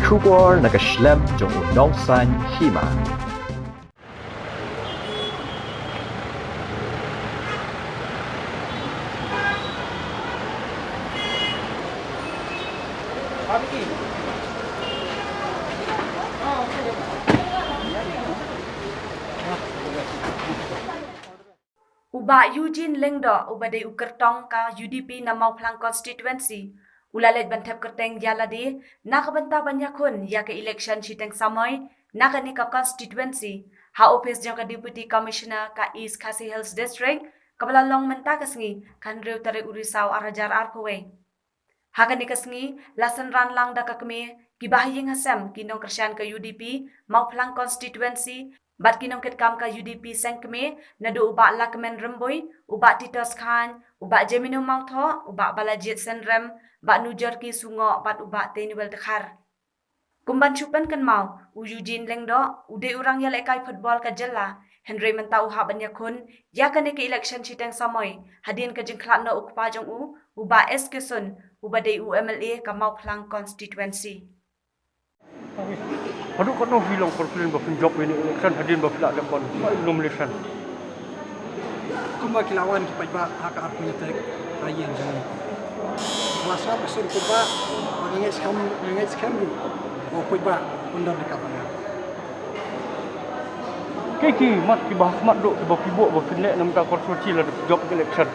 Phutbol nakaslem jong unongsan Hima. Uba Eugene lengdo ubade ukertong ka UDP na Mauplang constituency ulalet bantep kerteng yalade nakabanta banyakun ya ke election shiteng samoy nakani ka constituency ha office jang ka deputy commissioner ka East Khasi Hills district kabalalong menta kasngi kan rew tare urisau arajar arpowe hakani kasngi lasan ran lang da kakme kibahiyeng hasam kinong kersyan ka UDP Mauplang constituency bat kinong ket kam ka UDP sengkme nado uba lakmen remboy uba titos khan uba jemino mautho uba balajit senrem ba nujar ki sungo bat uba tenuel tekhar kumban chupan kan mau Eugene lengdo ude urang Ïalehkai Phutbol ka jella Henry mentau ha banyakun ya kane ke election chiteng samoy hadin ka jingklat no ukpa jong uba eskesun uba de UMLA ka Mauplang constituency. Aduh kan no bilang presiden ba job ini election hadin ba pila depan nomination. Kumba kilawan ki Paidbah haka punya tek ayen jangan. Masa besar kumba mengenai skam ni. Oh Paidbah undang dekat mana. Kiki mat ki bahas mat dok ki ba pibok ba finek nam ta konsorsi la job election.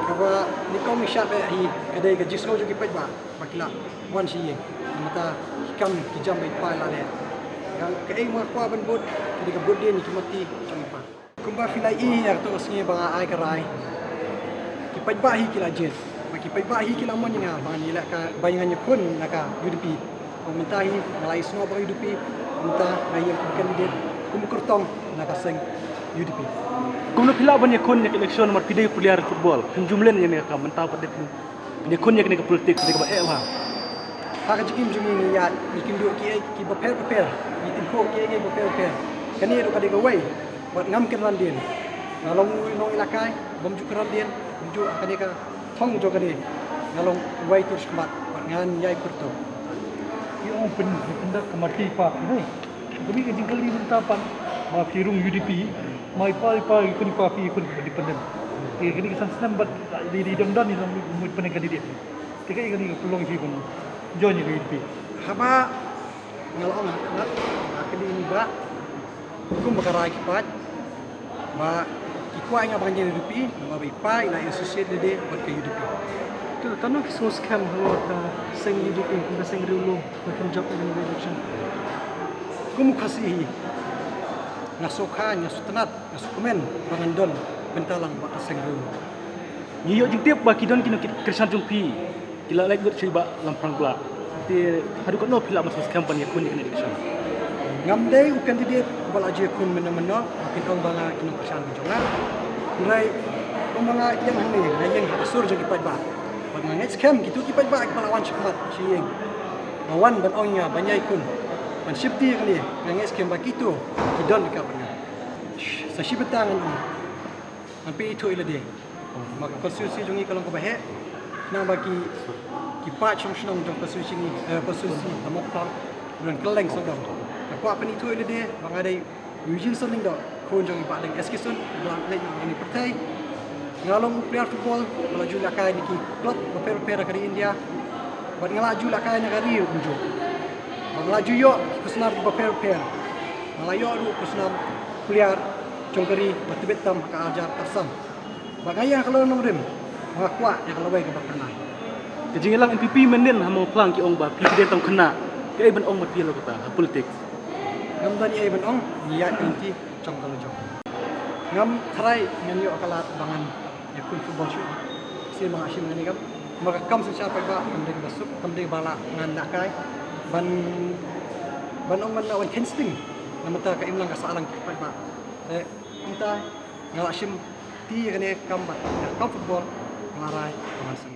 Kaba ni kau misyak be hi kedai ke jisno jo ki Paidbah bakila wan si mata kam ki jam bai pa la le. Yang ke ai ma kwa ban bot ki ka bot dia ni ki mati chang pa. Kumba filai yang tu sengi banga ai karai. Ki Paidbah hi kila jet. Bagi Paidbah hi kila mon nga bani la ka bayangan pun naka UDP. Minta hi ngalai sno ba UDP. Minta ngai kandidat kumukurtong naka seng UDP. Kumno pila ban yakun yak election mat pidai player football. Jumlen yang ka mentau pada yakun yak ka politik dak ba eh hak jikim jumi ni ya ikin do ki prepare itin ko ki prepare kani do kade gawai buat ngam ken randin ngalong nong Ïalehkai bom ju ken randin ju kade ka thong jo kade ngalong wai tur smat buat ngan yai kurto yang pendak kemati pa ni kami ke jingkali mentapan ma firung UDP mai pa ikun pa ikun independent kini kesan senam bat di domdan ni mu penegak kandidat tiga ini peluang sih pun join UDP Haba ngalong nak kini ni ba kum bakarai kipat ba ikuai nga bangin UDP ba pa ina associate de buat ke UDP tu tanah so scam halo ta seng UDP kita seng riulo macam job in election kum kasih ngasukan ngasutenat ngasukumen bangandon bentalang ba seng riulo Niyok jengtiap baki don kino kersan jumpi kila like got ciba lampang bla ti hadu kono pila masuk kampanye kun ni election ngamdai u kandidat bala je kun mena-mena makin ong banga kino kersan jonga mulai banga yang hane yang hasur je Paidbah banga ngai scam gitu Paidbah bala wan chakmat sieng bawan ban ongnya banyai kun ban Shimti kali ngai scam baki tu kidon dekat banga sa shibetangan ampi itu ilade maka konstitusi jongi kalau ko bahe nang bagi kipat song jong konstitusi ni konstitusi Mauplang dan keleng sodong aku apa ni tu ile dia bang ada Eugene sending dok ko jong ipat deng eskisun belang le ni partai ngalong player football melaju Ïalehkai ni ki klub beper dari India buat ngelaju Ïalehkai negari unjuk melaju yo kusnar beper malayo du kusnar player jongkari betul ka ajar kasam bagaya kalau nongrim kuat yang kalau baik pernah. Jadi ngelang MPP menden Mauplang ki ong ba presiden tong kena. Ke ben ong mati lo kata politik. Ngam tani ai ben ong niat inti cong kalau jong. Ngam try nganyo akalat bangan yakun football shoot. Si mga asim ngani kam. Maka kam sa Paidbah kamdeng basuk kamdeng bala ngan Ïalehkai ban ong man lawan insting namata ka imlang kasalang Paidbah. Kita ngalasim ti kene kam football ngarai pangasan